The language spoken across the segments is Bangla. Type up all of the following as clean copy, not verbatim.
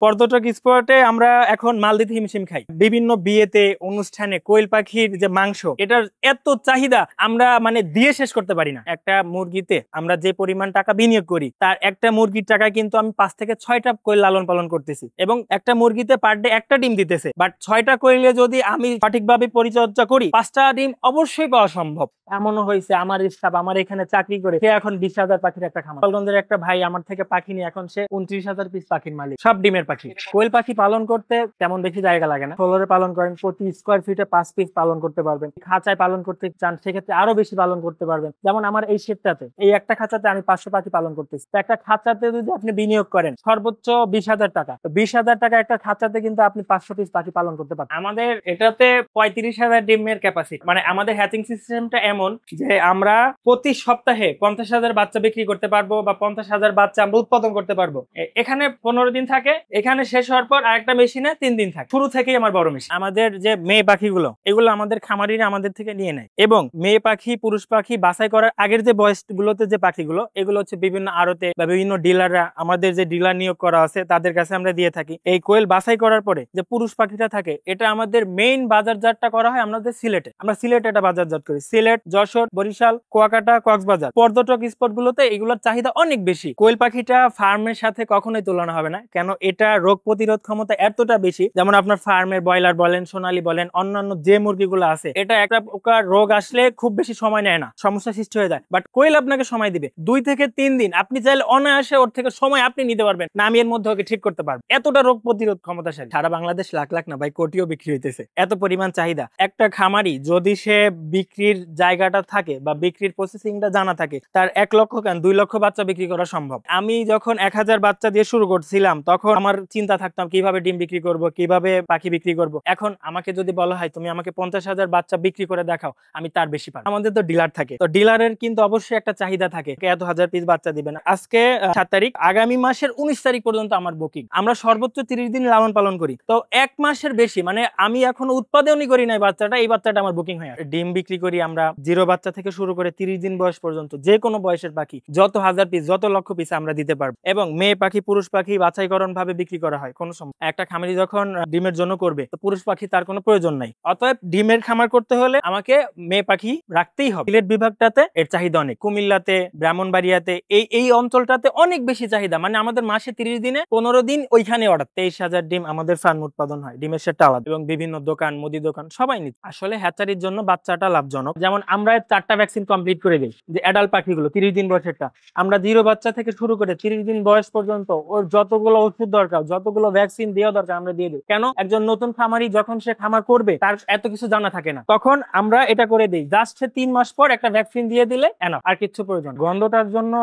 পর্যটক স্পটে আমরা এখন মাল দিতে হিমশিম খাই। বিভিন্ন বিয়েতে অনুষ্ঠানে কোয়েল পাখির যে মাংস, এটার এত চাহিদা আমরা মানে দিয়ে শেষ করতে পারি না। একটা মুরগিতে আমরা যে পরিমাণ টাকা বিনিয়োগ করি, তার একটা মুরগির টাকা কিন্তু আমি 5 থেকে 6টা কোয়েল লালন পালন করতেছি, এবং একটা মুরগিতে পার ডে একটা ডিম দিতেছে। বাট 6টা কোয়েলে যদি আমি সঠিকভাবে পরিচর্যা করি, 5টা ডিম অবশ্যই পাওয়া সম্ভব। এমনও হয়েছে আমার স্টাফ আমার এখানে চাকরি করে, সে এখন 20,000 পাখির একটা খামার। গোপালগঞ্জের একটা ভাই আমার থেকে পাখি নিয়ে এখন সে 29,000 পিস পাখির মালিক, সব ডিমের পাখি। কোয়েল পাখি পালন করতে তেমন বেশি জায়গা লাগে না। ফ্লোরে পালন করেন, প্রতি স্কোয়ার ফিটে 5 পিস পালন করতে পারবেন। খাঁচায় পালন করতে চান সেক্ষেত্রে আরো বেশি পালন করতে পারবেন। যেমন আমার এই শেডটাতে, এই একটা খাঁচাতে আমি 500 পাখি পালন করতেছি। তো একটা খাঁচাতে যদি আপনি বিনিয়োগ করেন সর্বোচ্চ 20,000 টাকা, তো 20,000 টাকা একটা খাঁচাতে কিন্তু আপনি 500 পিস পাখি পালন করতে পারেন। আমাদের এটাতে 35,000 ডিমের ক্যাপাসিটি। মানে আমাদের হ্যাচিং সিস্টেমটা এমন যে আমরা প্রতি সপ্তাহে 50,000 বাচ্চা বিক্রি করতে পারবো, বা 50,000 বাচ্চা আমরা উৎপাদন করতে পারবো। এখানে 15 দিন থাকে, এখানে শেষ হওয়ার পর আরেকটা মেশিনে 3 দিন থাকে। শুরু থেকেই আমার বড় মেশিন। আমাদের যে মেয়ে পাখিগুলো, এগুলো আমাদের খামারিরা আমাদের থেকে নিয়ে নেয়, এবং মেয়ে পাখি পুরুষ পাখি বাছাই করার আগের যে বয়স গুলোতে যে পাখিগুলো, এগুলো হচ্ছে বিভিন্ন আড়তে বা বিভিন্ন ডিলাররা, আমাদের যে ডিলার নিয়োগ করা আছে তাদের কাছে আমরা দিয়ে থাকি। এই কোয়েল বাছাই করার পরে যে পুরুষ পাখিটা থাকে, এটা আমাদের মেইন বাজারজাতটা করা হয় আমাদের সিলেটে। আমরা সিলেটে এটা বাজারজাত করি। সিলেট, যশোর, বরিশাল, কুয়াকাটা, কক্সবাজার পর্যটক স্পট গুলোতে এগুলোর চাহিদা অনেক বেশি। কোয়েল পাখিটা ফার্মের সাথে কখনোই তুলনা হবে না, কেন এটা রোগ প্রতিরোধ ক্ষমতা এতটা বেশি। যেমন আপনার ফার্মের ব্রয়লার বলেন, সোনালী বলেন, অন্যান্য যে মুরগিগুলো আছে, এটা একটা প্রকার রোগ আসলে খুব বেশি সময় নেয় না, সমস্যা সৃষ্টি হয়ে যায়। বাট কোয়েল আপনাকে সময় দিবে 2 থেকে 3 দিন। আপনি চাইলে অনায়াসে ওর থেকে সময় আপনি নিতে পারবেন, না আমি এর মধ্যে ওকে ঠিক করতে পারবো। এতটা রোগ প্রতিরোধ ক্ষমতাশালী। সারা বাংলাদেশ লাখ লাখ না ভাই, কোটিও বিক্রি হইতেছে, এত পরিমাণ চাহিদা। একটা খামারি যদি সে বিক্রির জায়গাটা থাকে বা বিক্রির প্রসেসিংটা জানা থাকে, তার 1 লক্ষ কেন 2 লক্ষ বাচ্চা বিক্রি করা সম্ভব। আমি যখন 1000 বাচ্চা দিয়ে শুরু করছিলাম, তখন আমার চিন্তা থাকতাম কিভাবে ডিম বিক্রি করব, কিভাবে পাখি বিক্রি করব। এখন আমাকে যদি বলা হয় তুমি আমাকে 50,000 বাচ্চা বিক্রি করে দেখাও, আমি তার বেশি পারবো। আমাদের তো ডিলার থাকে, তো ডিলারের কিন্তু অবশ্যই একটা চাহিদা থাকে, এত হাজার পিস বাচ্চা দিবেন। আজকে 7 তারিখ, আগামী মাসের 19 তারিখ পর্যন্ত আমার বুকিং। আমরা সর্বোচ্চ 30 দিন লালন পালন করি, তো 1 মাসের বেশি, মানে আমি এখনো উৎপাদনই করি নাই বাচ্চাটা, এই বাচ্চাটা আমার বুকিং হয়ে আছে। ডিম বিক্রি করি আমরা 0 বাচ্চা থেকে শুরু করে 30 দিন বয়স পর্যন্ত, যে কোনো বয়সের পাখি যত হাজার পিস যত লক্ষ পিস আমরা দিতে পারবো। এবং মেয়ে পাখি পুরুষ পাখি বাছাইকরণ ভাবে বিক্রি করা হয়। কোনো সময় একটা খামারি যখন ডিমের জন্য করবে, তো পুরুষ পাখি তার কোনো প্রয়োজন নাই। অতএব ডিমের খামার করতে হলে আমাকে মেয়ে পাখি রাখতেই হবে। সিলেট বিভাগটাতে এর চাহিদা অনেক, কুমিল্লাতে, ব্রাহ্মণবাড়িয়াতে, এই অঞ্চলটাতে অনেক বেশি চাহিদা। মানে আমাদের মাসে 30 দিনে 15 দিন ওইখানে অর্ডার। 23,000 ডিম আমাদের ফার্ম উৎপাদন হয়, ডিমের সেটটা আলাদা, এবং বিভিন্ন দোকান, মুদি দোকান সবাই নিচ্ছে। আসলে হ্যাচারির জন্য বাচ্চাটা লাভজনক। যেমন আমরা 4টা ভ্যাকসিন কমপ্লিট করে দিই, যে অ্যাডাল্ট পাখিগুলো 30 দিন বয়সেরটা আমরা 0 বাচ্চা থেকে শুরু করে 30 দিন বয়স পর্যন্ত ওর যতগুলো ওষুধ দরকার, যতগুলো ভ্যাকসিন দেওয়া দরকার আমরা দিয়ে দিই। কেন? একজন নতুন খামারি যখন সে খামার করবে, তার এত কিছু জানা থাকে না, তখন আমরা এটা করে দিই। জাস্ট 3 মাস পর একটা ভ্যাকসিন দিয়ে দিলে এনাফ, আর কিছু প্রয়োজন। গন্ধটার জন্য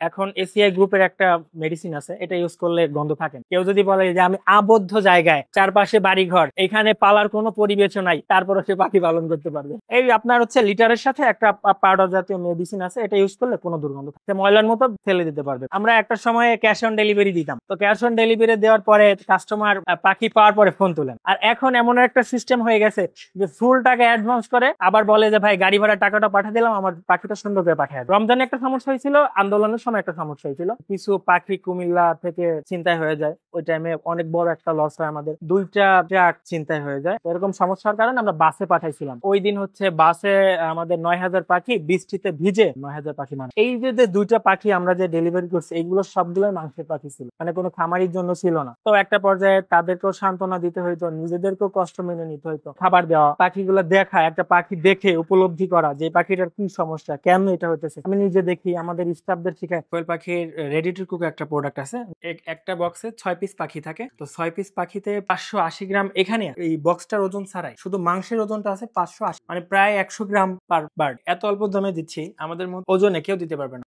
এখন এসিআই গ্রুপের একটা মেডিসিন আছে, এটা ইউজ করলে গন্ধ থাকে না। কেউ যদি বলে যে আমি আবদ্ধ জায়গায়, চারপাশে বাড়িঘর, এখানে পালার কোনো পরিবেশ নাই, তারপরে সে পাখি পালন করতে পারবে। এই আপনার হচ্ছে লিটারের সাথে একটা পাউডার জাতীয় মেডিসিন আছে, এটা ইউজ করলে কোনো দুর্গন্ধ থাকে, ময়লার মতো ফেলে দিতে পারবে। আমরা একটা সময় ক্যাশ অন ডেলিভারি দিতাম, তো ক্যাশ অন ডেলিভারি দেওয়ার পরে কাস্টমার পাখি পাওয়ার পরে ফোন তুলেন। আর এখন এমন একটা সিস্টেম হয়ে গেছে যে ফুল টাকা অ্যাডভান্স করে, আবার বলে যে ভাই গাড়ি ভাড়া টাকাটা পাঠিয়ে দিলাম, আমার পাখিটা সুন্দর করে পাঠিয়ে দেয়। রমজানে একটা সমস্যা হয়েছিল, আন্দোলনের সময় একটা সমস্যা হয়েছিল, কিছু পাখি কুমিল্লা থেকে ছিনতাই হয়ে যায়। ওই টাইমে অনেক বড় একটা লস হয় আমাদের, 2টা ট্রাক ছিনতাই হয়ে যায়। এরকম সমস্যার কারণে আমরা বাসে পাঠাইছিলাম। ওই দিন হচ্ছে বাসে আমাদের 9,000 পাখি বৃষ্টিতে ভিজে 9,000 পাখি মানে। এই যে 2টা পাখি আমরা যে ডেলিভারি করছি, এইগুলো সবগুলোই মাংসের পাখি ছিল, মানে কোনো খামারির জন্য ছিল না। তো একটা পর্যায়ে তাদেরকেও সান্ত্বনা দিতে হইতো, নিজেদেরকেও কষ্ট মেনে নিতে হইতো, খাবার দেওয়া, পাখিগুলো দেখা, একটা পাখি দেখে উপলব্ধি করা যে পাখিটার কি সমস্যা, কেন এটা হইতেছে, আমি নিজে দেখি, আমাদের স্টাফদের শিখাই। কোয়েল পাখির রেডি টু কুক একটা প্রোডাক্ট আছে, একটা বক্সে 6 পিস পাখি থাকে, তো 6 পিস পাখিতে 580 গ্রাম। এখানে এই বক্সটার ওজন ছাড়াই শুধু মাংসের ওজনটা আছে 580, মানে প্রায় 100 গ্রাম পার বার্ড। এত অল্প দামে দিচ্ছি, আমাদের মধ্যে ওজনে কেউ দিতে পারবে না।